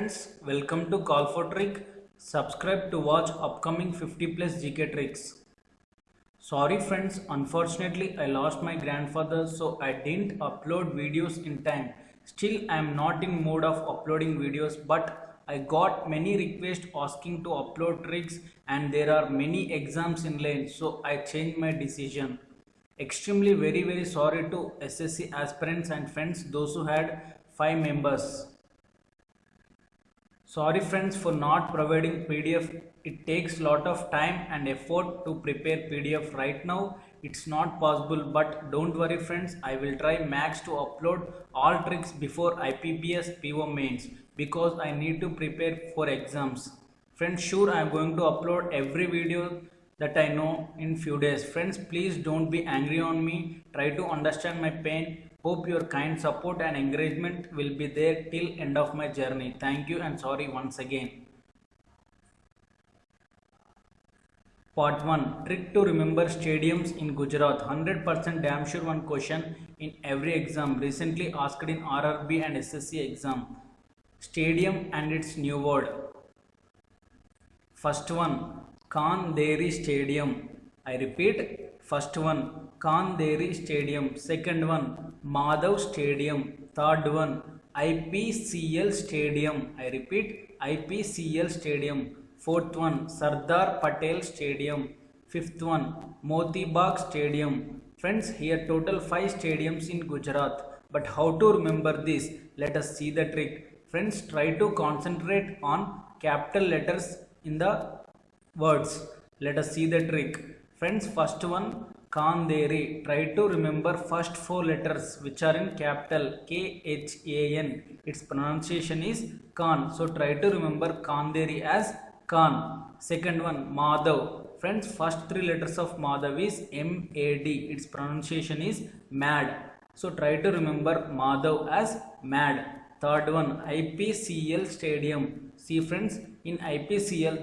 friends, welcome to Call for Trick. Subscribe to watch upcoming 50 plus GK tricks. Sorry friends, unfortunately I lost my grandfather so I didn't upload videos in time. Still I am not in mode of uploading videos but I got many requests asking to upload tricks and there are many exams in lane so I changed my decision. Extremely very sorry to SSC aspirants and friends those who had 5 members. Sorry friends for not providing PDF. It takes lot of time and effort to prepare PDF right now. It's not possible but don't worry friends. I will try max to upload all tricks before IPPS PO mains because I need to prepare for exams. Friends, sure I am going to upload every video that I know in few days. Friends, please don't be angry on me. Try to understand my pain. Hope your kind support and encouragement will be there till end of my journey. Thank you and sorry once again. Part 1. Trick to remember stadiums in Gujarat. 100% damn sure one question in every exam. Recently asked in RRB and SSC exam. Stadium and its new word. First one, Kanderi Stadium. I repeat. First one, Kanderi Stadium. Second one, Madhav Stadium. Third one, IPCL Stadium. I repeat, IPCL Stadium. Fourth one, Sardar Patel Stadium. Fifth one, Moti Bagh Stadium. Friends, here total 5 stadiums in Gujarat. But how to remember this? Let us see the trick. Friends, try to concentrate on capital letters in the words. Let us see the trick. Friends, first one, Kanderi. Try to remember first 4 letters which are in capital KHAN. Its pronunciation is Khan. So try to remember Kanderi as Khan. Second one, Madhav. Friends, first 3 letters of Madhav is MAD. Its pronunciation is Mad. So try to remember Madhav as Mad. Third one, IPCL Stadium. See friends, in IPCL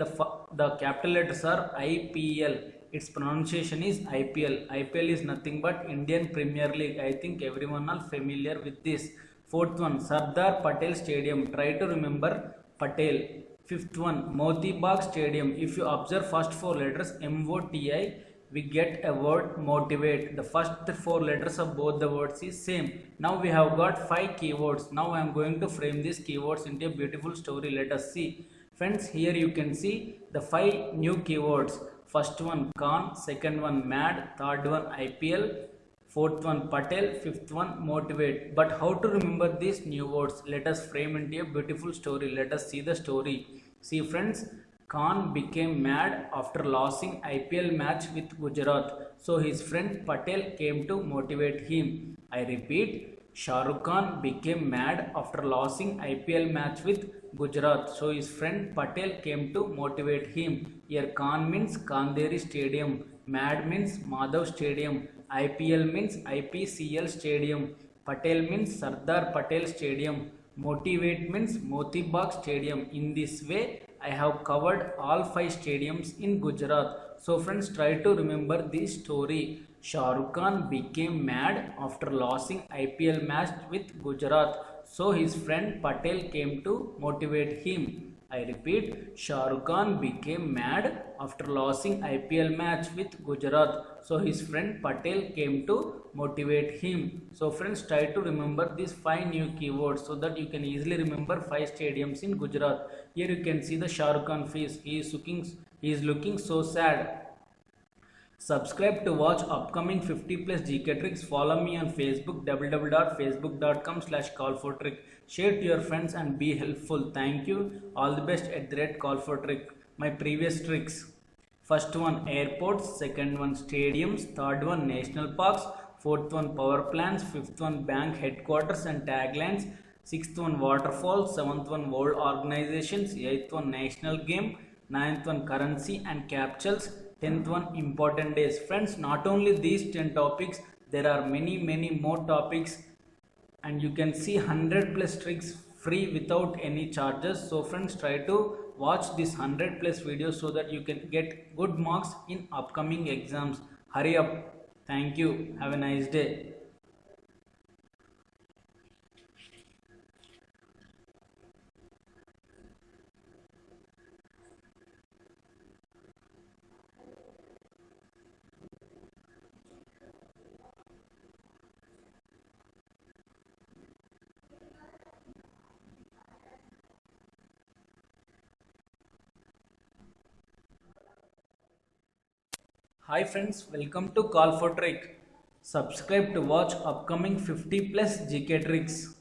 the capital letters are IPL. Its pronunciation is IPL. IPL is nothing but Indian Premier League. I think everyone are familiar with this. Fourth one, Sardar Patel Stadium. Try to remember Patel. Fifth one, Moti Bagh Stadium. If you observe first 4 letters MOTI, we get a word motivate. The first 4 letters of both the words is same. Now we have got 5 keywords. Now I am going to frame these keywords into a beautiful story. Let us see. Friends, here you can see the 5 new keywords. First one Khan, second one Mad, third one IPL, fourth one Patel, fifth one motivate. But how to remember these new words? Let us frame into a beautiful story. Let us see the story. See friends, Khan became mad after losing IPL match with Gujarat. So his friend Patel came to motivate him. I repeat, Shah Rukh Khan became mad after losing IPL match with Gujarat. So his friend Patel came to motivate him. Here Khan means Kanderi Stadium. Mad means Madhav Stadium. IPL means IPCL Stadium. Patel means Sardar Patel Stadium. Motivate means Moti Bagh Stadium. In this way, I have covered all 5 stadiums in Gujarat. So friends, try to remember this story. Shah Rukh Khan became mad after losing IPL match with Gujarat. So his friend Patel came to motivate him. I repeat, Shah Rukh Khan became mad after losing IPL match with Gujarat. So his friend Patel came to motivate him. So friends, try to remember these 5 new keywords so that you can easily remember 5 stadiums in Gujarat. Here you can see the Shah Rukh Khan face. He is looking so sad. Subscribe to watch upcoming 50 plus GK tricks. Follow me on Facebook www.facebook.com/call4trick. Share to your friends and be helpful. Thank you. All the best at the rate call for trick. My previous tricks. First one airports, second one stadiums, third one national parks, fourth one power plants, fifth one bank headquarters and taglines, sixth one waterfalls, seventh one world organizations, eighth one national game, ninth one currency and capsules, 10th one important days. Friends, not only these 10 topics, there are many more topics and you can see 100 plus tricks free without any charges. So friends, try to watch this 100 plus videos so that you can get good marks in upcoming exams. Hurry up. Thank you. Have a nice day. Hi friends, welcome to Call for Trick. Subscribe to watch upcoming 50 plus GK tricks.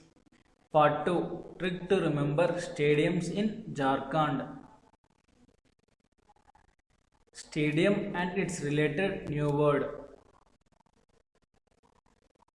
Part 2, Trick to remember stadiums in Jharkhand. Stadium and its related new word.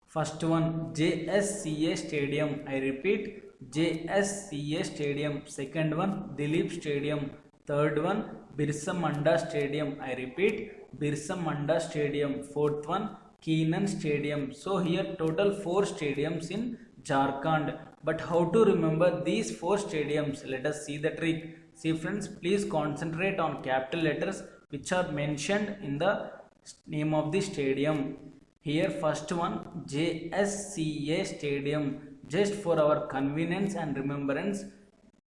First one, JSCA Stadium. I repeat, JSCA Stadium. Second one, Dilip Stadium. Third one, Birsa Munda Stadium. I repeat, Birsa Munda Stadium. Fourth one, Keenan Stadium. So here total 4 stadiums in Jharkhand. But how to remember these 4 stadiums? Let us see the trick. See friends, please concentrate on capital letters which are mentioned in the name of the stadium. Here first one, JSCA Stadium. Just for our convenience and remembrance,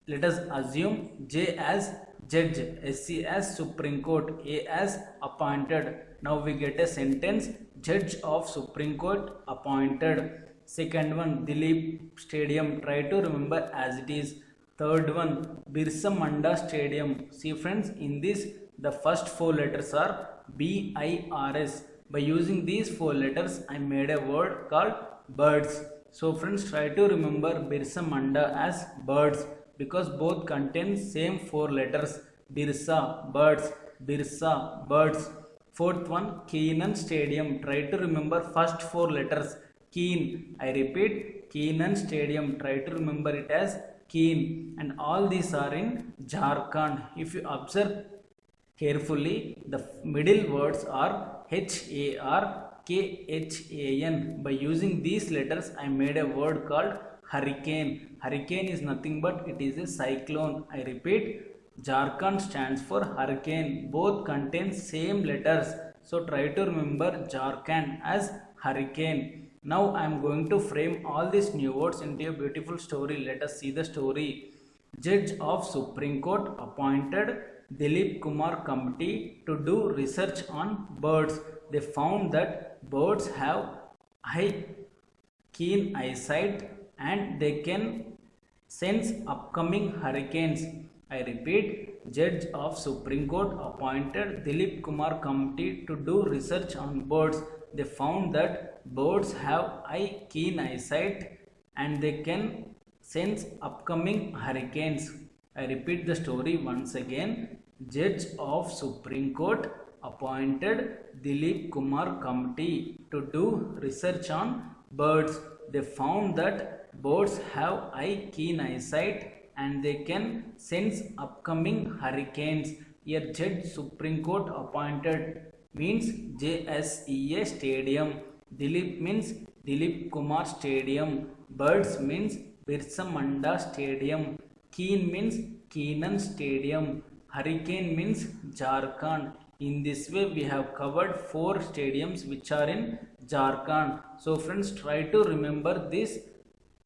let us assume J as judge, SC as Supreme Court, A as appointed. Now we get a sentence, Judge of Supreme Court appointed. Second one, Dilip Stadium. Try to remember as it is. Third one, Birsa Munda Stadium. See friends, in this the first 4 letters are BIRS. By using these 4 letters, I made a word called birds. So friends, try to remember Birsa Munda as birds because both contain same 4 letters. Birsa, birds, Birsa, birds. Fourth one, Keenan Stadium. Try to remember first 4 letters. Keen. I repeat, Keenan Stadium. Try to remember it as Keen. And all these are in Jharkhand. If you observe carefully, the middle words are HARKHAN. By using these letters, I made a word called hurricane. Hurricane is nothing but it is a cyclone. I repeat, Jharkhand stands for hurricane. Both contain same letters. So try to remember Jharkhand as hurricane. Now I am going to frame all these new words into a beautiful story. Let us see the story. Judge of Supreme Court appointed Dilip Kumar committee to do research on birds. They found that birds have keen eyesight and they can sense upcoming hurricanes. I repeat, Judge of Supreme Court appointed Dilip Kumar committee to do research on birds. They found that birds have keen eyesight and they can sense upcoming hurricanes. I repeat the story once again. Judge of Supreme Court appointed Dilip Kumar committee to do research on birds. They found that birds have keen eyesight and they can sense upcoming hurricanes. Here Judge Supreme Court appointed means JSEA Stadium. Dilip means Dilip Kumar Stadium. Birds means Birsa Munda Stadium. Keen means Keenan Stadium. Hurricane means Jharkhand. In this way we have covered 4 stadiums which are in Jharkhand. So friends, try to remember this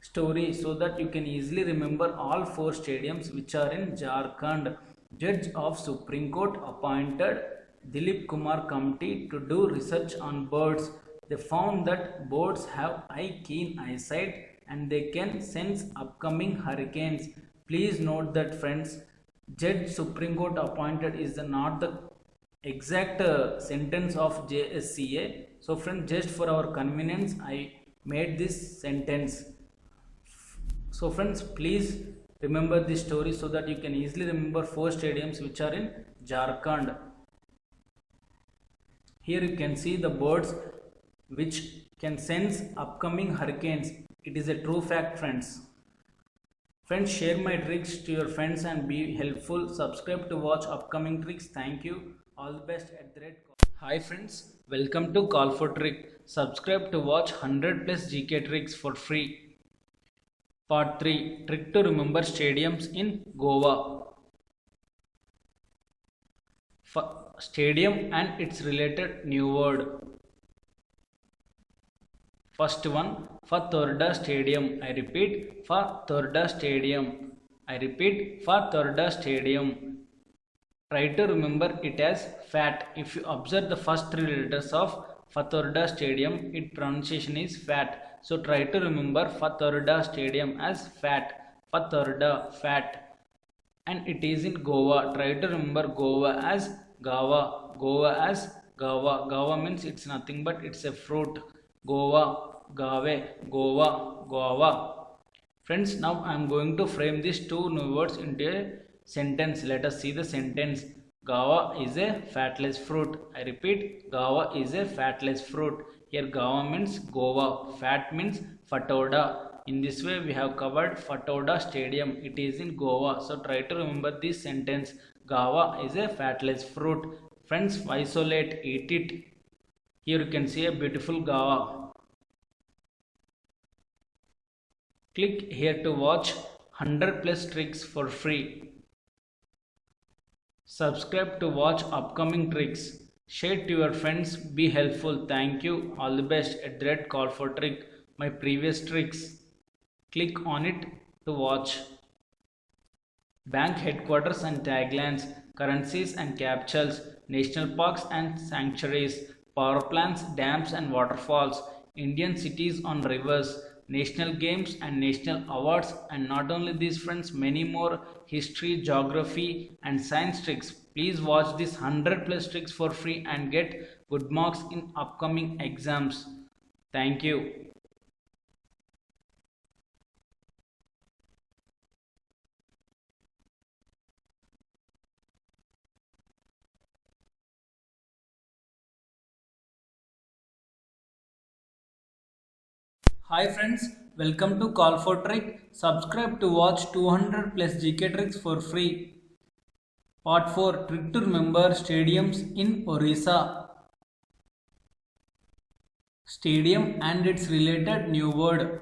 story so that you can easily remember all 4 stadiums which are in Jharkhand. Judge of Supreme Court appointed Dilip Kumar committee to do research on birds. They found that birds have keen eyesight and they can sense upcoming hurricanes. Please note that friends, Judge Supreme Court appointed is not the exact sentence of JSCA. So friends, just for our convenience, I made this sentence. So friends, please remember this story so that you can easily remember 4 stadiums which are in Jharkhand. Here you can see the birds which can sense upcoming hurricanes. It is a true fact friends. Friends, share my tricks to your friends and be helpful. Subscribe to watch upcoming tricks. Thank you. All the best at the rate. Hi friends, welcome to Call for Trick. Subscribe to watch 100 plus GK tricks for free. Part 3, Trick to remember stadiums in Goa. Stadium and its related new word. First one, Fatorda Stadium. I repeat, Fatorda Stadium. I repeat, Fatorda Stadium. Try to remember it as fat. If you observe the first 3 letters of Fatorda Stadium, its pronunciation is fat. So try to remember Fatorda Stadium as fat. Fatorda, fat. And it is in Goa. Try to remember Goa as Gawa. Goa as Gava. Gava means it's nothing but it's a fruit. Goa, Gave, Goa, Guava. Friends, now I am going to frame these two new words into a sentence. Let us see the sentence. Guava is a fatless fruit. I repeat, guava is a fatless fruit. Here guava means Goa, fat means Fatoda. In this way we have covered Fatoda Stadium. It is in Goa. So try to remember this sentence. Guava is a fatless fruit. Friends, isolate, eat it. Here you can see a beautiful guava. Click here to watch 100 plus tricks for free. Subscribe to watch upcoming tricks. Share to your friends. Be helpful. Thank you. All the best. At the red call for trick. My previous tricks. Click on it to watch. Bank headquarters and taglines, currencies and capitals, national parks and sanctuaries, power plants, dams and waterfalls, Indian cities on rivers, national games and national awards, and not only these friends, many more history, geography and science tricks. Please watch this 100 plus tricks for free and get good marks in upcoming exams. Thank you. Hi friends, welcome to Call for Trick. Subscribe to watch 200 plus GK tricks for free. Part 4, Trick to remember stadiums in Orissa. Stadium and its related new word.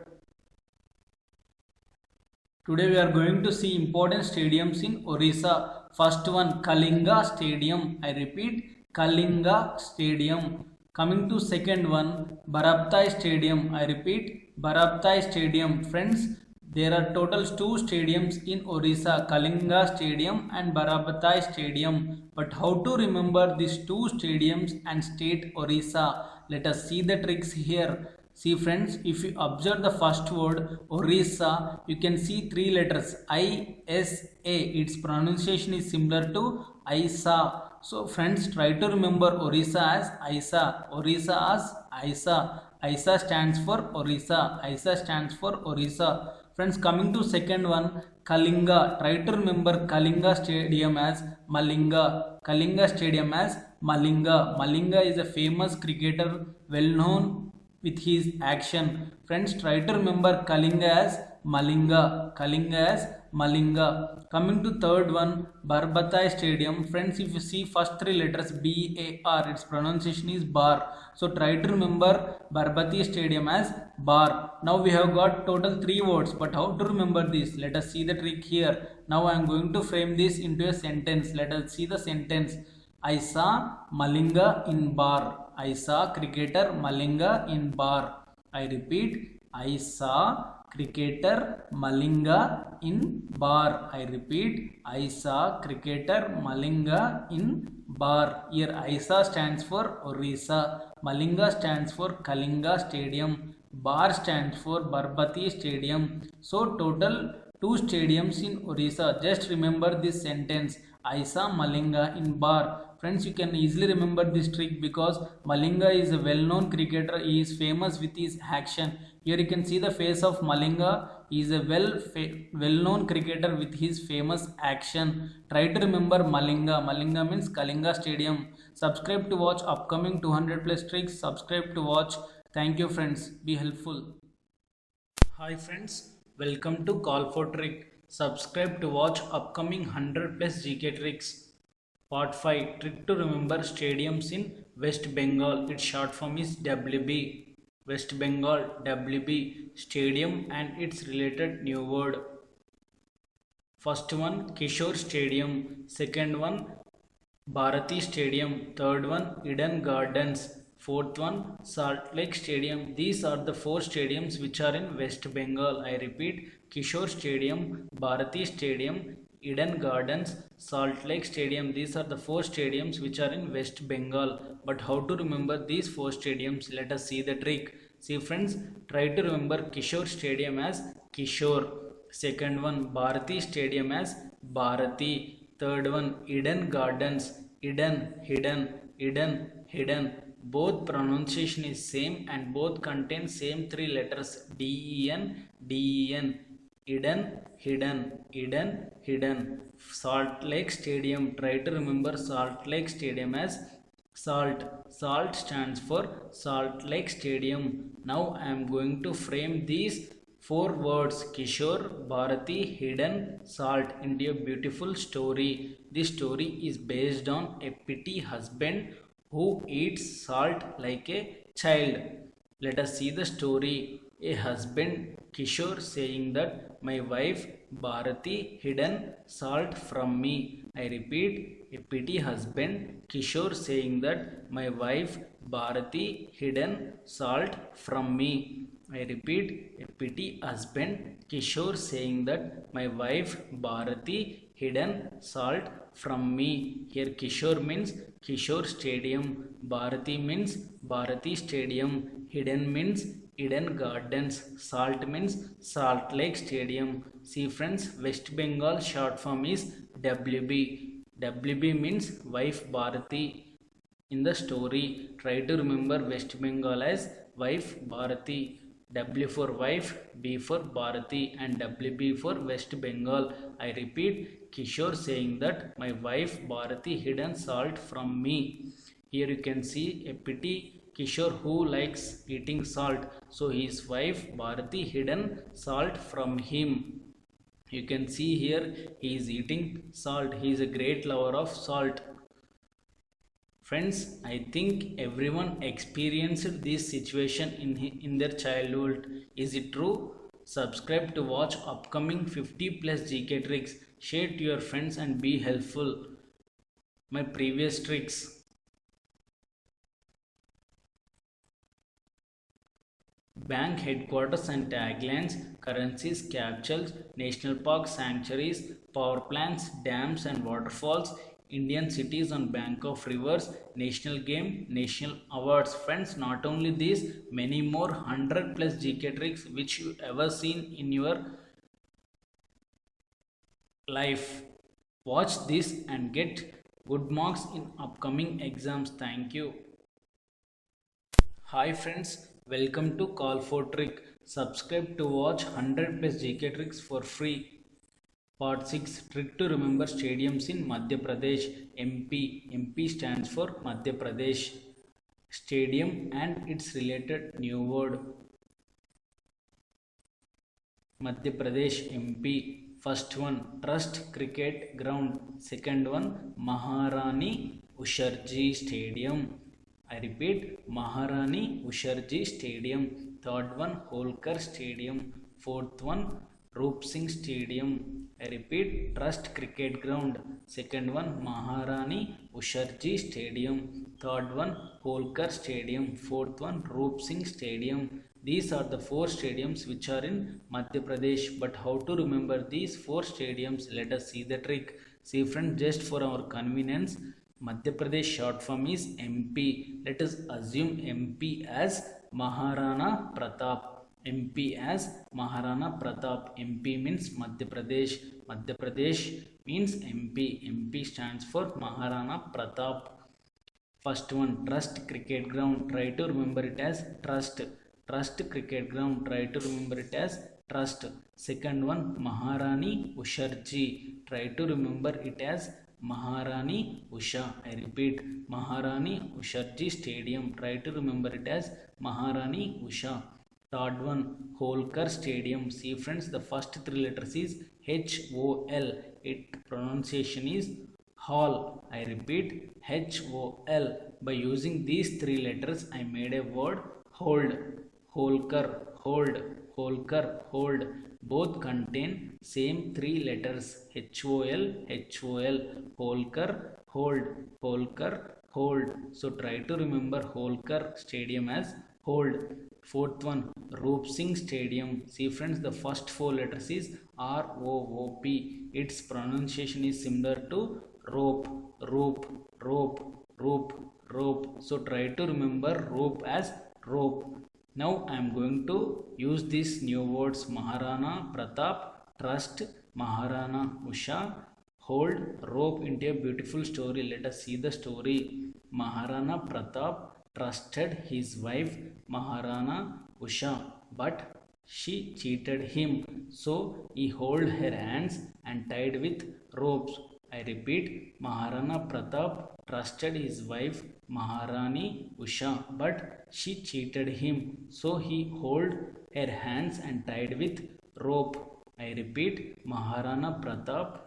Today we are going to see important stadiums in Orissa. First one, Kalinga Stadium. I repeat, Kalinga Stadium. Coming to second one, Barabtai Stadium. I repeat, Barabtai Stadium. Friends, there are total two stadiums in Orissa, Kalinga Stadium and Barabtai Stadium. But how to remember these two stadiums and state Orissa? Let us see the tricks here. See friends, if you observe the first word Orissa, you can see three letters I-S-A. Its pronunciation is similar to Isa. So friends, try to remember Orissa as Isa. Orissa as Isa. Isa stands for Orissa. Isa stands for Orissa. Friends, coming to second one, Kalinga. Try to remember Kalinga Stadium as Malinga. Kalinga Stadium as Malinga. Malinga is a famous cricketer, well known with his action. Friends, try to remember Kalinga as Malinga. Kalinga as Malinga. Coming to third one, Barbatai Stadium. Friends, if you see first three letters B-A-R, its pronunciation is Bar. So try to remember Barbati Stadium as Bar. Now we have got total three words, but how to remember this? Let us see the trick here. Now I am going to frame this into a sentence. Let us see the sentence. I saw Malinga in bar. I saw cricketer Malinga in bar. I repeat, I saw cricketer Malinga in bar. I repeat, I saw cricketer Malinga in bar. Here ISA stands for Orissa. Malinga stands for Kalinga Stadium. Bar stands for Barbati Stadium. So total two stadiums in Orissa. Just remember this sentence. I saw Malinga in bar. Friends, you can easily remember this trick because Malinga is a well-known cricketer. He is famous with his action. Here you can see the face of Malinga. He is a well-known cricketer with his famous action. Try to remember Malinga. Malinga means Kalinga Stadium. Subscribe to watch upcoming 200 plus tricks. Subscribe to watch. Thank you friends. Be helpful. Hi friends. Welcome to Call for Trick. Subscribe to watch upcoming 100 plus GK tricks. Part 5, Trick to remember stadiums in West Bengal. Its short form is WB. West Bengal, WB, stadium and its related new word. First one, Kishore Stadium. Second one, Bharati Stadium. Third one, Eden Gardens. Fourth one, Salt Lake Stadium. These are the four stadiums which are in West Bengal. I repeat, Kishore Stadium, Bharati Stadium, Eden Gardens, Salt Lake Stadium. These are the four stadiums which are in West Bengal. But how to remember these four stadiums? Let us see the trick. See friends, try to remember Kishore Stadium as Kishore. Second one, Bharati Stadium as Bharati. Third one, Eden Gardens, Eden, hidden, Eden, hidden. Both pronunciation is same and both contain same three letters D-E-N, D-E-N. Eden, hidden, Eden, hidden. Salt Lake Stadium. Try to remember Salt Lake Stadium as SALT. SALT stands for Salt Lake Stadium. Now I am going to frame these four words Kishore, Bharati, hidden, salt into a beautiful story. This story is based on a petty husband who eats salt like a child. Let us see the story. A husband Kishore saying that my wife Bharati hidden salt from me. I repeat, a petty husband Kishore saying that my wife Bharati hidden salt from me. I repeat, a petty husband Kishore saying that my wife Bharati hidden salt from me. Here Kishore means Kishore Stadium, Bharati means Bharati Stadium, hidden means Eden Gardens, salt means Salt Lake Stadium. See friends, West Bengal short form is WB. WB means wife Bharati. In the story, try to remember West Bengal as wife Bharati. W for wife, B for Bharati and WB for West Bengal. I repeat, Kishore saying that my wife Bharati hidden salt from me. Here you can see a petty Kishore who likes eating salt. So his wife Bharati hidden salt from him. You can see here he is eating salt. He is a great lover of salt. Friends, I think everyone experienced this situation in their childhood. Is it true? Subscribe to watch upcoming 50 plus GK tricks. Share to your friends and be helpful. My previous tricks. Bank headquarters and taglines, currencies, capitals, national parks, sanctuaries, power plants, dams and waterfalls, Indian cities on bank of rivers, national game, national awards. Friends, not only these, many more 100 plus GK tricks which you ever seen in your life. Watch this and get good marks in upcoming exams. Thank you. Hi friends, welcome to Call for Trick. Subscribe to watch 100 plus GK tricks for free. Part 6, Trick to remember stadiums in Madhya Pradesh. MP. MP stands for Madhya Pradesh. Stadium and its related new word. Madhya Pradesh MP. First one, Trust Cricket Ground. Second one, Maharani Usharji Stadium. I repeat, Maharani Usharji Stadium. Third one, Holkar Stadium. Fourth one, Roop Singh Stadium. I repeat, Trust Cricket Ground. Second one, Maharani Usharji Stadium. Third one, Holkar Stadium. Fourth one, Roop Singh Stadium. These are the four stadiums which are in Madhya Pradesh. But how to remember these four stadiums? Let us see the trick. See friends, just for our convenience, Madhya Pradesh short form is MP. Let us assume MP as Maharana Pratap. MP as Maharana Pratap. MP means Madhya Pradesh. Madhya Pradesh means MP. MP stands for Maharana Pratap. First one, Trust Cricket Ground. Try to remember it as Trust. Trust Cricket Ground. Try to remember it as Trust. Second one, Maharani Usharji. Try to remember it as Maharani Usha. I repeat, Maharani Usharji Stadium. Try to remember it as Maharani Usha. Third one, Holkar Stadium. See friends, the first three letters is HOL. Its pronunciation is Hall. I repeat, HOL. By using these three letters, I made a word hold. Holkar, hold. Holkar, hold. Both contain same three letters HOL, HOL. Holkar, hold. Holkar, hold. So try to remember Holkar Stadium as hold. Fourth one, Roop Singh Stadium. See friends, the first four letters is ROOP. Its pronunciation is similar to rope, rope, rope, rope, rope. So try to remember rope as rope. Now I am going to use these new words Maharana Pratap, Trust, Maharana Usha, hold, rope into a beautiful story. Let us see the story. Maharana Pratap trusted his wife Maharana Usha, but she cheated him, so he held her hands and tied with ropes. I repeat, Maharana Pratap trusted his wife Maharani Usha, but she cheated him, so he held her hands and tied with rope. I repeat, Maharana Pratap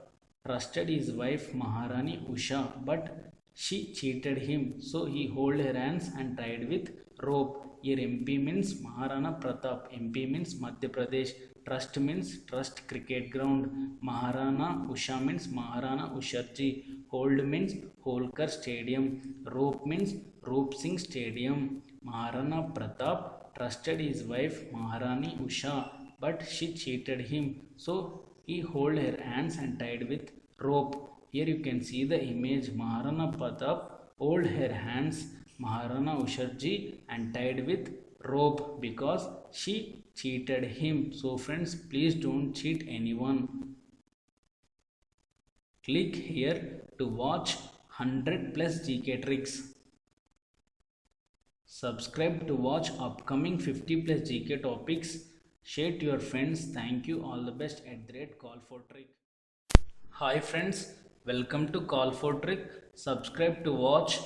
trusted his wife Maharani Usha, but she cheated him, so he held her hands and tied with rope. Here MP means Maharana Pratap, MP means Madhya Pradesh, trust means trust cricket ground, Maharana Usha means Maharana Usharji, hold means Holkar Stadium, rope means Roop Singh Stadium. Maharana Pratap trusted his wife Maharani Usha, but she cheated him, so he held her hands and tied with rope. Here you can see the image. Maharana Pratap hold her hands Maharana Usharji and tied with rope because she cheated him. So friends, please don't cheat anyone. Click here to watch 100 plus GK tricks. Subscribe to watch upcoming 50 plus GK topics. Share to your friends. Thank you. All the best at the rate Call for Trick. Hi friends, welcome to Call for Trick. Subscribe to watch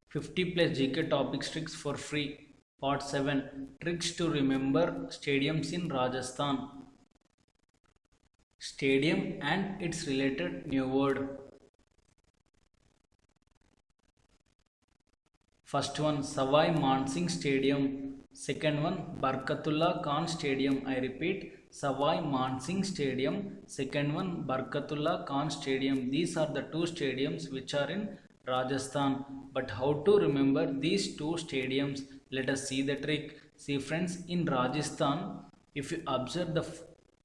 50 plus GK topics tricks for free. Part 7, Tricks to remember stadiums in Rajasthan. Stadium and its related new word. First one, Savai Mansingh Stadium. Second one, Barkatullah Khan Stadium. I repeat, Savai Mansingh Stadium. Second one, Barkatullah Khan Stadium. These are the two stadiums which are in Rajasthan. But how to remember these two stadiums? Let us see the trick. See friends, in Rajasthan, if you observe the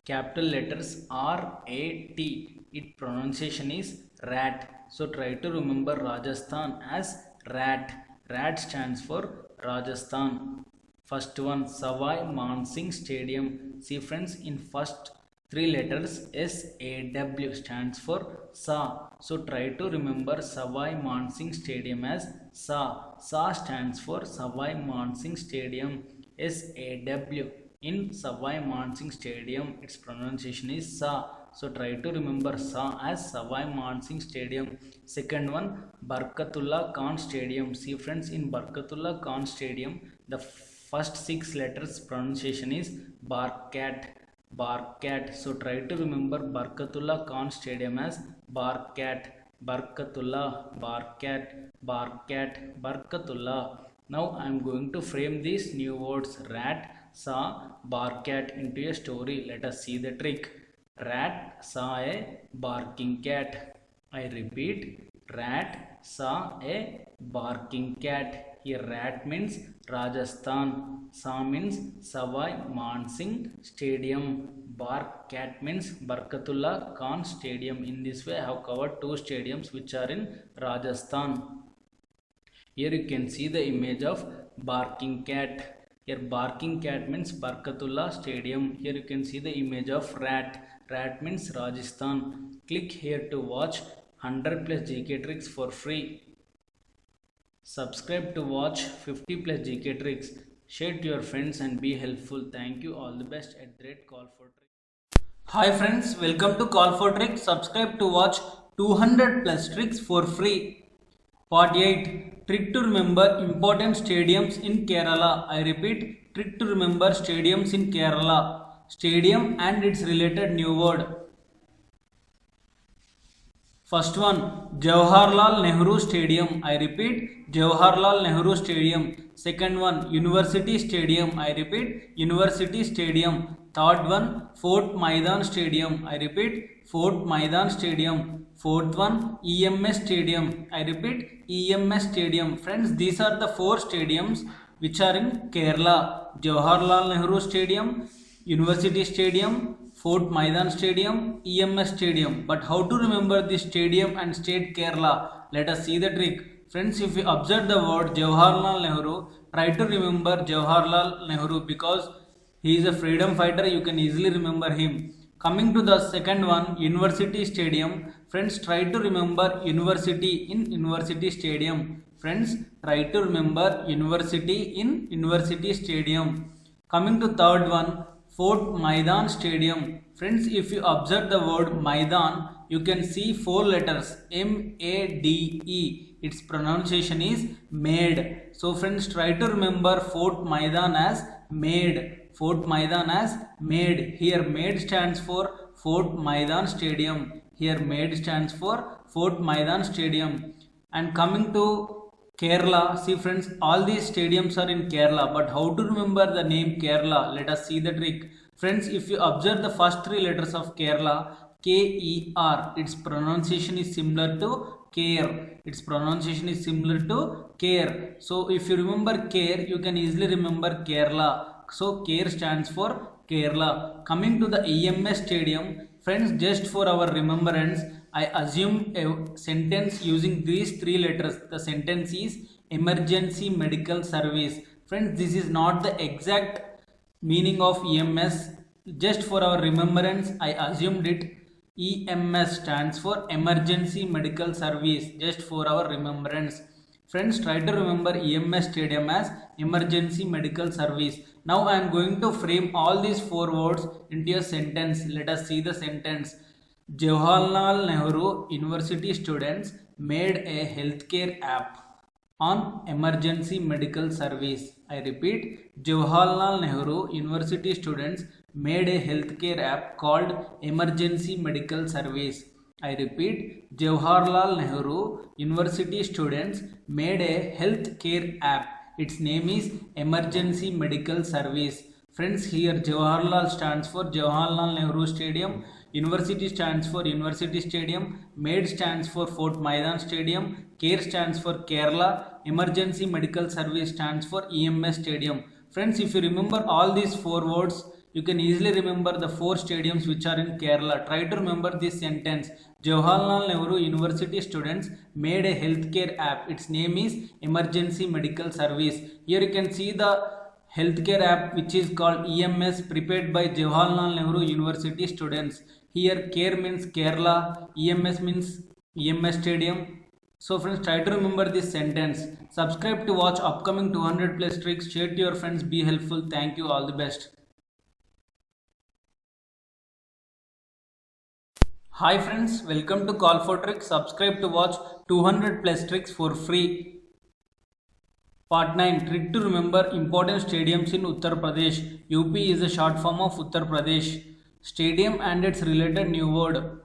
capital letters R-A-T, its pronunciation is rat. So try to remember Rajasthan as rat. Rat stands for Rajasthan. First one, Savai Mansingh Stadium. See friends, in first three letters SAW stands for SA. So try to remember Savai Mansingh Stadium as SA. SA stands for Savai Mansingh Stadium. SAW. In Savai Mansingh Stadium, its pronunciation is SA. So try to remember SA as Savai Mansingh Stadium. Second one, Barkatullah Khan Stadium. See friends, in Barkatullah Khan Stadium, the first six letters pronunciation is Barkat. Barkat. So try to remember Barkatullah Khan Stadium as Barkat. Barkatullah, Barkat, Barkat, Barkatullah. Now I am going to frame these new words rat, saw, Barkat into a story. Let us see the trick. Rat saw a barking cat. I repeat, rat saw a barking cat. Here rat means Rajasthan, Sa means Savai Mansingh Stadium, Bark cat means Barkatullah Khan Stadium. In this way I have covered two stadiums which are in Rajasthan. Here you can see the image of barking cat. Here barking cat means Barkatullah Stadium. Here you can see the image of rat. Rat means Rajasthan. Click here to watch 100 plus GK tricks for free. Subscribe to watch 50 plus GK tricks. Share to your friends and be helpful. Thank you. All the best at the rate Call for Trick. Hi friends, welcome to Call for Trick. Subscribe to watch 200 plus tricks for free. Part 8, Trick to remember important stadiums in Kerala. I repeat, trick to remember stadiums in Kerala. Stadium and its related new word. First one, Jawaharlal Nehru Stadium. I repeat, Jawaharlal Nehru Stadium. Second one, University Stadium. I repeat, University Stadium. Third one, Fort Maidan Stadium. I repeat, Fort Maidan Stadium. Fourth one, EMS Stadium. I repeat, EMS Stadium. Friends, these are the four stadiums which are in Kerala. Jawaharlal Nehru Stadium, University Stadium, Fort Maidan Stadium, EMS Stadium. But how to remember this stadium and state Kerala? Let us see the trick. Friends, if you observe the word Jawaharlal Nehru, try to remember Jawaharlal Nehru because he is a freedom fighter. You can easily remember him. Coming to the second one, University Stadium. Friends, try to remember university in University Stadium. Friends, try to remember university in University Stadium. Coming to third one, Fort Maidan Stadium. Friends, if you observe the word Maidan, you can see four letters M-A-D-E. Its pronunciation is made. So friends, try to remember Fort Maidan as made. Fort Maidan as made. Here made stands for Fort Maidan Stadium. Here made stands for Fort Maidan Stadium. And coming to Kerala, see friends, all these stadiums are in Kerala, but how to remember the name Kerala? Let us see the trick. Friends, if you observe the first three letters of Kerala, K-E-R, its pronunciation is similar to care. Its pronunciation is similar to care. So if you remember care, you can easily remember Kerala. So care stands for Kerala. Coming to the EMS Stadium, friends, just for our remembrance, I assume a sentence using these three letters. The sentence is Emergency Medical Service. Friends, this is not the exact meaning of EMS. Just for our remembrance, I assumed it. EMS stands for Emergency Medical Service. Just for our remembrance. Friends, try to remember EMS Stadium as Emergency Medical Service. Now I am going to frame all these four words into a sentence. Let us see the sentence. Jawaharlal Nehru University students made a healthcare app on emergency medical service. I repeat, Jawaharlal Nehru University students made a healthcare app called Emergency Medical Service. I repeat, Jawaharlal Nehru University students made a healthcare app. Its name is Emergency Medical Service. Friends, here Jawaharlal stands for Jawaharlal Nehru Stadium, University stands for University Stadium, MADE stands for Fort Maidan Stadium, CARE stands for Kerala, Emergency Medical Service stands for EMS Stadium. Friends, if you remember all these four words, you can easily remember the four stadiums which are in Kerala. Try to remember this sentence. Jawaharlal Nehru University students made a healthcare app. Its name is Emergency Medical Service. Here you can see the healthcare app which is called EMS, prepared by Jawaharlal Nehru University students. Here CARE means Kerala, EMS means EMS Stadium. So friends, try to remember this sentence. Subscribe to watch upcoming 200 plus tricks. Share to your friends. Be helpful. Thank you. All the best. Hi friends, welcome to Call for Tricks. Subscribe to watch 200 plus tricks for free. Part 9, trick to remember important stadiums in Uttar Pradesh. UP is a short form of Uttar Pradesh. Stadium and its related new word.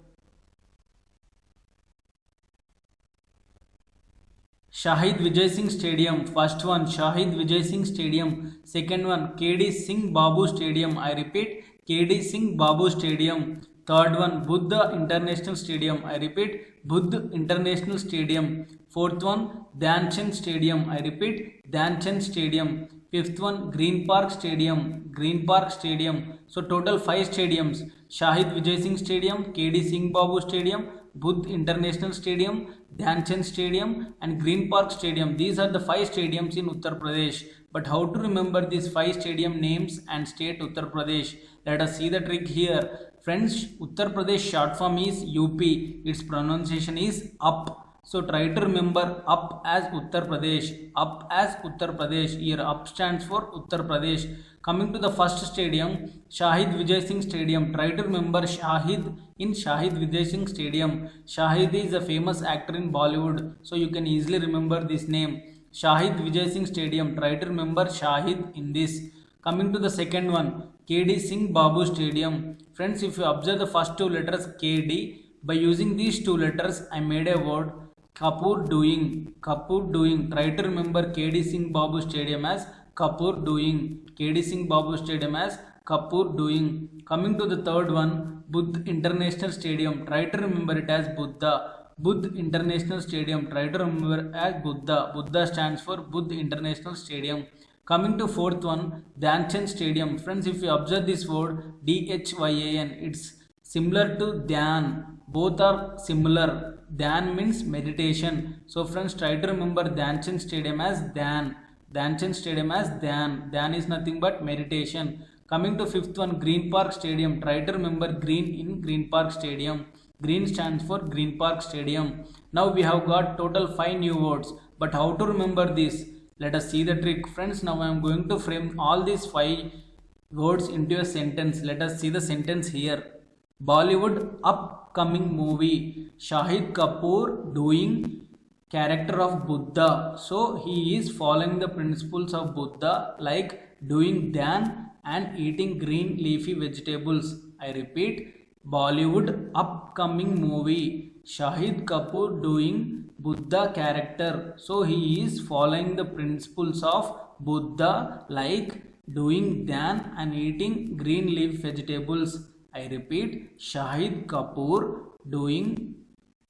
Shahid Vijay Singh Stadium. First one, Shahid Vijay Singh Stadium. Second one, KD Singh Babu Stadium. I repeat, KD Singh Babu Stadium. Third one, Buddha International Stadium. I repeat, Buddha International Stadium. Fourth one, Dhyan Chand Stadium. I repeat, Dhyan Chand Stadium. Fifth one, Green Park Stadium. Green Park Stadium. So total 5 stadiums. Shahid Vijay Singh Stadium, KD Singh Babu Stadium, Buddha International Stadium, Dhyan Chand Stadium and Green Park Stadium. These are the 5 stadiums in Uttar Pradesh. But how to remember these 5 stadium names and state Uttar Pradesh? Let us see the trick here. Friends, Uttar Pradesh short form is UP. Its pronunciation is up. So try to remember up as Uttar Pradesh. Up as Uttar Pradesh. Here up stands for Uttar Pradesh. Coming to the first stadium, Shahid Vijay Singh Stadium. Try to remember Shahid in Shahid Vijay Singh Stadium. Shahid is a famous actor in Bollywood. So you can easily remember this name. Shahid Vijay Singh Stadium. Try to remember Shahid in this. Coming to the second one, KD Singh Babu Stadium. Friends, if you observe the first 2 letters KD, by using these 2 letters, I made a word Kapoor Doing. Kapoor Doing. Try to remember KD Singh Babu Stadium as Kapoor Doing. KD Singh Babu Stadium as Kapoor Doing. Coming to the third one, Buddha International Stadium. Try to remember it as Buddha. Buddha International Stadium. Try to remember as Buddha. Buddha stands for Buddha International Stadium. Coming to fourth one, Dhyan Chand Stadium. Friends, if you observe this word DHYAN, it's similar to Dhyan. Both are similar. Dhyan means meditation. So friends, try to remember Dhyan Chand Stadium as Dhyan. Dhyan Chand Stadium as Dhyan. Dhyan is nothing but meditation. Coming to fifth one, Green Park Stadium. Try to remember green in Green Park Stadium. Green stands for Green Park Stadium. Now we have got total 5 new words. But how to remember this? Let us see the trick. Friends, now I am going to frame all these 5 words into a sentence. Let us see the sentence here. Bollywood upcoming movie. Shahid Kapoor doing character of Buddha. So he is following the principles of Buddha like doing dhyan and eating green leafy vegetables. I repeat, Bollywood upcoming movie. Shahid Kapoor doing Buddha character. So he is following the principles of Buddha like doing dhyan and eating green leaf vegetables. I repeat, Shahid Kapoor doing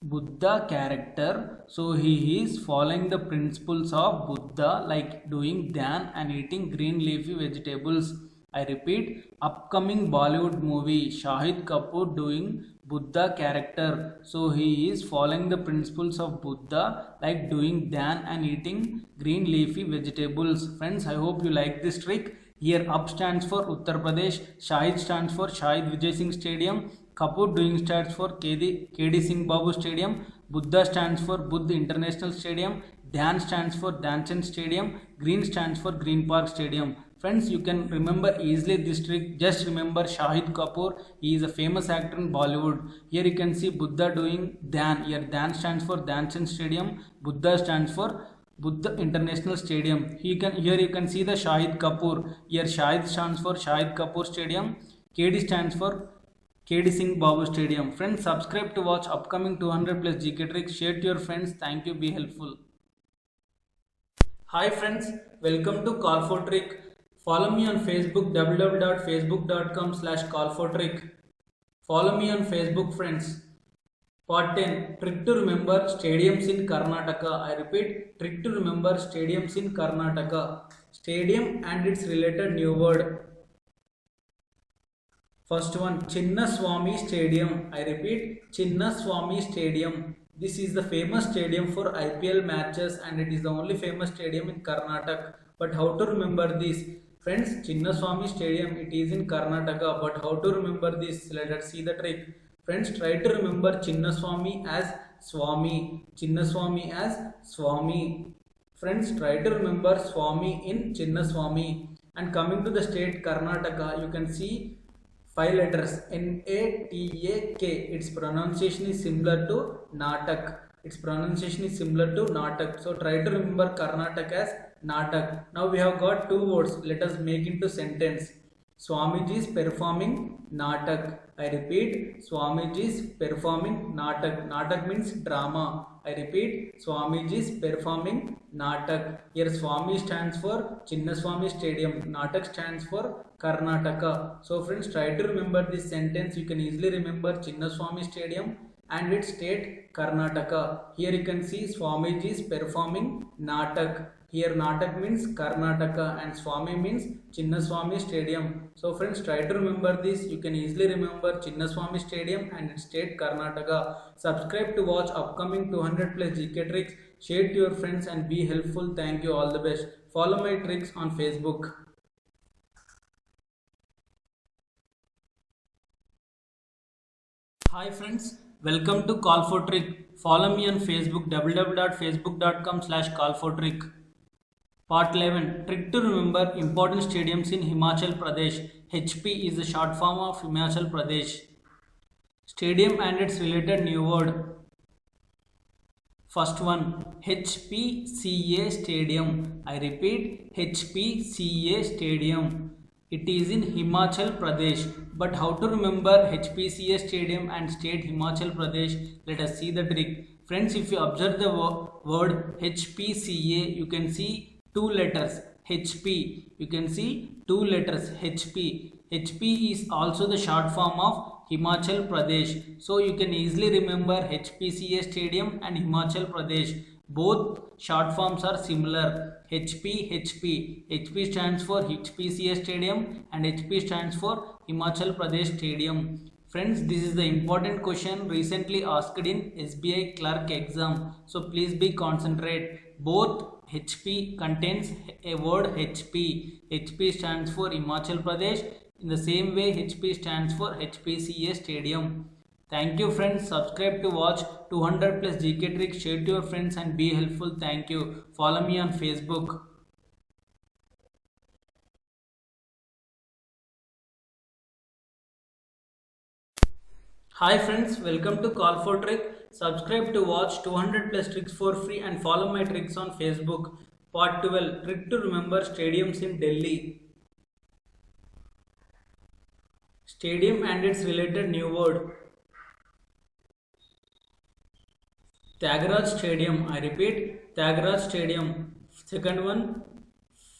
Buddha character. So he is following the principles of Buddha like doing dhyan and eating green leafy vegetables. I repeat, upcoming Bollywood movie. Shahid Kapoor doing Buddha character. So he is following the principles of Buddha like doing dhyan and eating green leafy vegetables. Friends, I hope you like this trick. Here up stands for Uttar Pradesh, Shahid stands for Shahid Vijay Singh Stadium, Kapoor doing stands for KD Singh Babu Stadium, Buddha stands for Buddha International Stadium, dhyan stands for Dhyan Chand Stadium, Green stands for Green Park Stadium. Friends, you can remember easily this trick. Just remember Shahid Kapoor. He is a famous actor in Bollywood. Here you can see Buddha doing dhyan. Here dhyan stands for Dhyan Chand Stadium. Buddha stands for Buddha International Stadium. Here you can see the Shahid Kapoor. Here Shahid stands for Shahid Kapoor Stadium. KD stands for KD Singh Babu Stadium. Friends, subscribe to watch upcoming 200 plus GK tricks. Share to your friends. Thank you. Be helpful. Hi friends, welcome to Call for Trick. Follow me on Facebook www.facebook.com/call4trick. Follow me on Facebook, friends. Part 10. Trick to remember stadiums in Karnataka. I repeat, trick to remember stadiums in Karnataka. Stadium and its related new word. First one, Chinnaswamy Stadium. I repeat, Chinnaswamy Stadium. This is the famous stadium for IPL matches and it is the only famous stadium in Karnataka. But how to remember this? Friends, Chinnaswamy Stadium, it is in Karnataka. But how to remember this? Let us see the trick. Friends, try to remember Chinnaswamy as Swami. Chinnaswamy as Swami. Friends, try to remember Swami in Chinnaswamy. And coming to the state Karnataka, you can see 5 letters Natak. Its pronunciation is similar to Natak. So try to remember Karnataka as Natak. Now we have got 2 words. Let us make into sentence. Swamiji is performing Natak. I repeat, Swamiji is performing Natak. Natak means drama. I repeat, Swamiji is performing Natak. Here Swami stands for Chinnaswamy Stadium. Natak stands for Karnataka. So friends, try to remember this sentence. You can easily remember Chinnaswamy Stadium and its state Karnataka. Here you can see Swamiji is performing Natak. Here Natak means Karnataka and Swami means Chinnaswamy Stadium. So friends, try to remember this. You can easily remember Chinnaswamy Stadium and its state Karnataka. Subscribe to watch upcoming 200 plus GK tricks. Share to your friends and be helpful. Thank you. All the best. Follow my tricks on Facebook. Hi friends, welcome to Call for Trick. Follow me on Facebook www.facebook.com/call4trick. Part 11. Trick to remember important stadiums in Himachal Pradesh. HP is the short form of Himachal Pradesh. Stadium and its related new word. First one, HPCA Stadium. I repeat, HPCA Stadium. It is in Himachal Pradesh. But how to remember HPCA Stadium and state Himachal Pradesh? Let us see the trick. Friends, if you observe the word HPCA, you can see 2 letters HP. You can see 2 letters HP. HP is also the short form of Himachal Pradesh. So you can easily remember HPCA Stadium and Himachal Pradesh. Both short forms are similar. HP. HP stands for HPCA Stadium and HP stands for Himachal Pradesh Stadium. Friends, this is the important question recently asked in SBI clerk exam. So please be concentrate. Both HP contains a word HP. HP stands for Himachal Pradesh. In the same way, HP stands for HPCA Stadium. Thank you friends. Subscribe to watch 200 plus GK tricks. Share to your friends and be helpful. Thank you. Follow me on Facebook. Hi friends, welcome to Call for Trick. Subscribe to watch 200 plus tricks for free and follow my tricks on Facebook. Part 12, Trick to remember stadiums in Delhi. Stadium and its related new word. Tyagaraja Stadium. I repeat, Tyagaraja Stadium. Second one,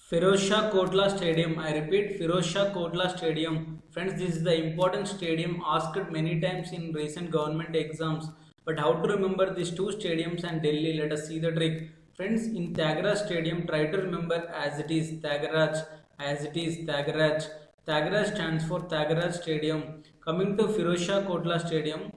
Firozshah Kotla Stadium. I repeat, Firozshah Kotla Stadium. Friends, this is the important stadium asked many times in recent government exams. But how to remember these two stadiums and Delhi? Let us see the trick. Friends, in Tyagaraja Stadium, try to remember as it is Tyagaraja, as it is Tyagaraja. Tyagaraja stands for Tyagaraja Stadium. Coming to Firozshah Kotla Stadium,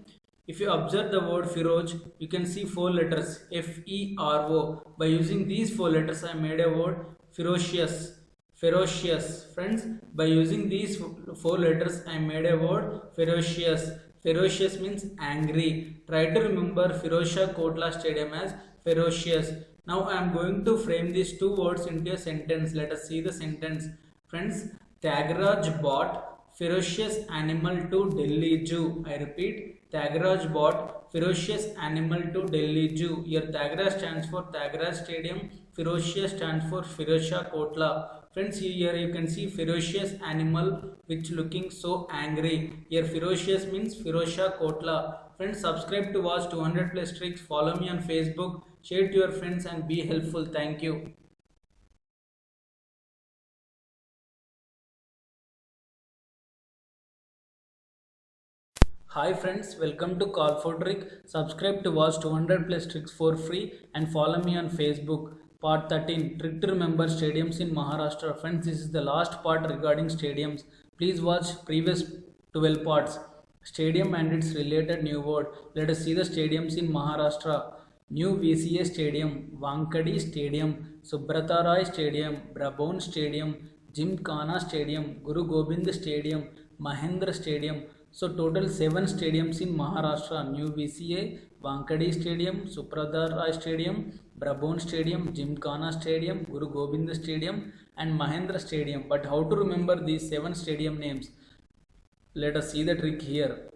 if you observe the word Firoz, you can see four letters F-E-R-O. By using these four letters, I made a word ferocious. Ferocious. Friends, by using these four letters, I made a word ferocious. Ferocious means angry. Try to remember Firozshah Kotla Stadium as ferocious. Now I am going to frame these two words into a sentence. Let us see the sentence. Friends, Tyagaraja bought ferocious animal to Delhi Zoo. I repeat, Tyagaraja bought ferocious animal to Delhi Zoo. Here Tyagaraja stands for Tyagaraja Stadium. Ferocious stands for Firozshah Kotla. Friends, here you can see ferocious animal which looking so angry. Here ferocious means Firozshah Kotla. Friends, subscribe to watch 200 plus tricks. Follow me on Facebook. Share to your friends and be helpful. Thank you. Hi friends, welcome to Call for Trick. Subscribe to watch 200 plus tricks for free and follow me on Facebook. Part 13, Trick to remember stadiums in Maharashtra. Friends, this is the last part regarding stadiums. Please watch previous 12 parts. Stadium and its related new word. Let us see the stadiums in Maharashtra. New VCA Stadium, Wankhede Stadium, Subrata Roy Stadium, Brabon Stadium, Gymkhana Stadium, Guru Gobind Stadium, Mahendra Stadium. So total 7 stadiums in Maharashtra. New VCA, Wankhede Stadium, Subrata Roy Stadium, Brabon Stadium, Gymkhana Stadium, Guru Gobind Stadium and Mahendra Stadium. But how to remember these 7 stadium names? Let us see the trick here.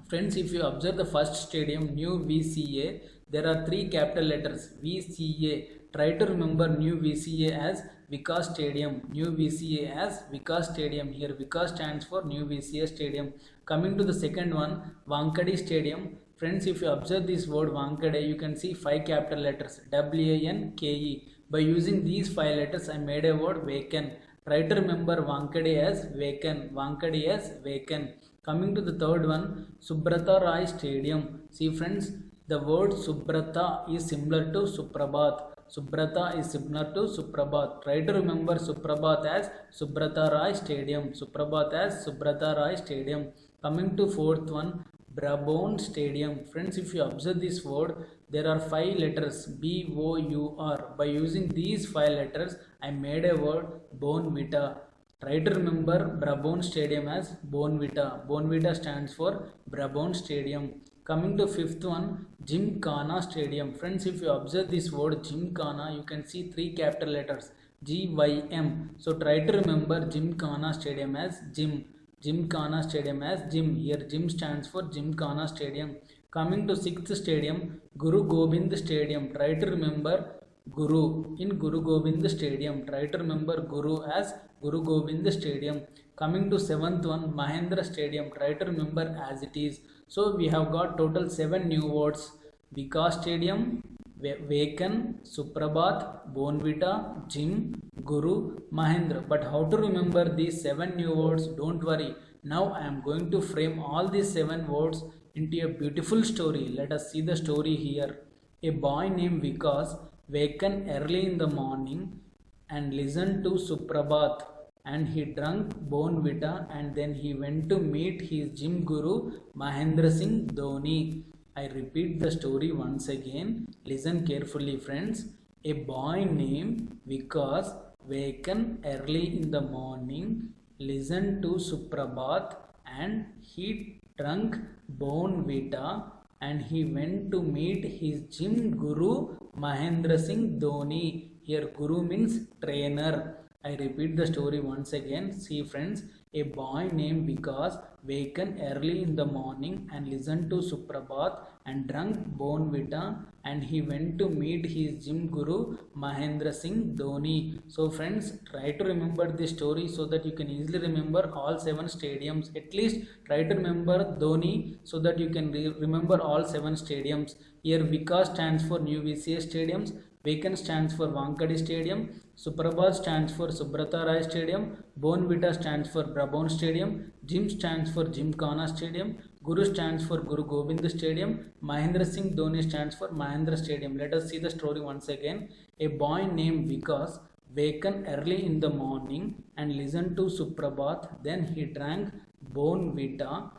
Friends, if you observe the first stadium, New VCA, there are 3 capital letters VCA. Try to remember New VCA as Vikas Stadium. New VCA as Vikas Stadium. Here Vikas stands for New VCA Stadium. Coming to the second one, Wankhede Stadium. Friends, if you observe this word Wankhede, you can see 5 capital letters WANKE. By using these 5 letters, I made a word Vaken. Try to remember Wankhede as Vaken. Wankhede as Vaken. Coming to the third one, Subrata Roy Stadium. See friends, the word Subrata is similar to Suprabhat. Subrata is similar to Suprabhat. Try to remember Suprabhat as Subrata Roy Stadium. Suprabhat as Subrata Roy Stadium. Coming to fourth one, Brabon Stadium. Friends, if you observe this word, there are 5 letters BOUR. By using these 5 letters, I made a word Bournvita. Try to remember Brabon Stadium as Bournvita. Bournvita stands for Brabon Stadium. Coming to fifth one, Gymkhana Stadium. Friends, if you observe this word Gymkhana, you can see 3 capital letters GYM. So try to remember Gymkhana Stadium as Gym. Gymkhana Stadium as Gym. Here Gym stands for Gymkhana Stadium. Coming to 6th stadium, Guru Gobind Stadium. Try to remember Guru in Guru Gobind Stadium. Try to remember Guru as Guru Gobind Stadium. Coming to 7th one, Mahendra Stadium. Try to remember as it is. So we have got total 7 new words. Vikas Stadium, Vaken, Suprabhat, Bournvita, Gym, Guru, Mahendra. But how to remember these 7 new words? Don't worry. Now I am going to frame all these 7 words into a beautiful story. Let us see the story here. A boy named Vikas wakened early in the morning and listened to Suprabhat, and he drank Bournvita, and then he went to meet his gym guru Mahendra Singh Dhoni. I repeat the story once again. Listen carefully, friends. A boy named Vikas wakened early in the morning listened to Suprabhat, and he drank Bonvita, and he went to meet his gym guru Mahendra Singh Dhoni. Here, guru means trainer. I repeat the story once again. See, friends, a boy named Vikas wakened early in the morning and listened to Suprabhat and drank Bonvita, and he went to meet his gym guru Mahendra Singh Dhoni. So, friends, try to remember this story so that you can easily remember all 7 stadiums. At least try to remember Dhoni so that you can remember all 7 stadiums. Here, Vikas stands for New VCS Stadiums. Vacan stands for Wankhede Stadium, Suprabhat stands for Subrata Rai Stadium, Bonvita stands for Brabon Stadium, Jim stands for Gymkhana Stadium, Guru stands for Guru Gobind Stadium, Mahendra Singh Dhoni stands for Mahendra Stadium. Let us see the story once again. A boy named Vikas wakened early in the morning and listened to Suprabhat, then he drank Bonvita,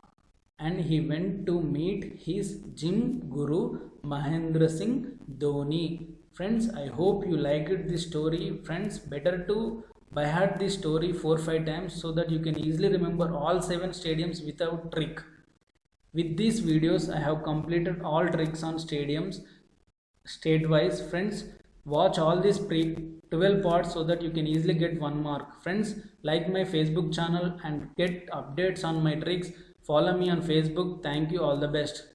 and he went to meet his gym guru Mahendra Singh Dhoni. Friends, I hope you liked this story. Friends, better to by heart this story 4-5 times so that you can easily remember all 7 stadiums without trick. With these videos, I have completed all tricks on stadiums state-wise. Friends, watch all these 12 parts so that you can easily get 1 mark. Friends, like my Facebook channel and get updates on my tricks. Follow me on Facebook. Thank you. All the best.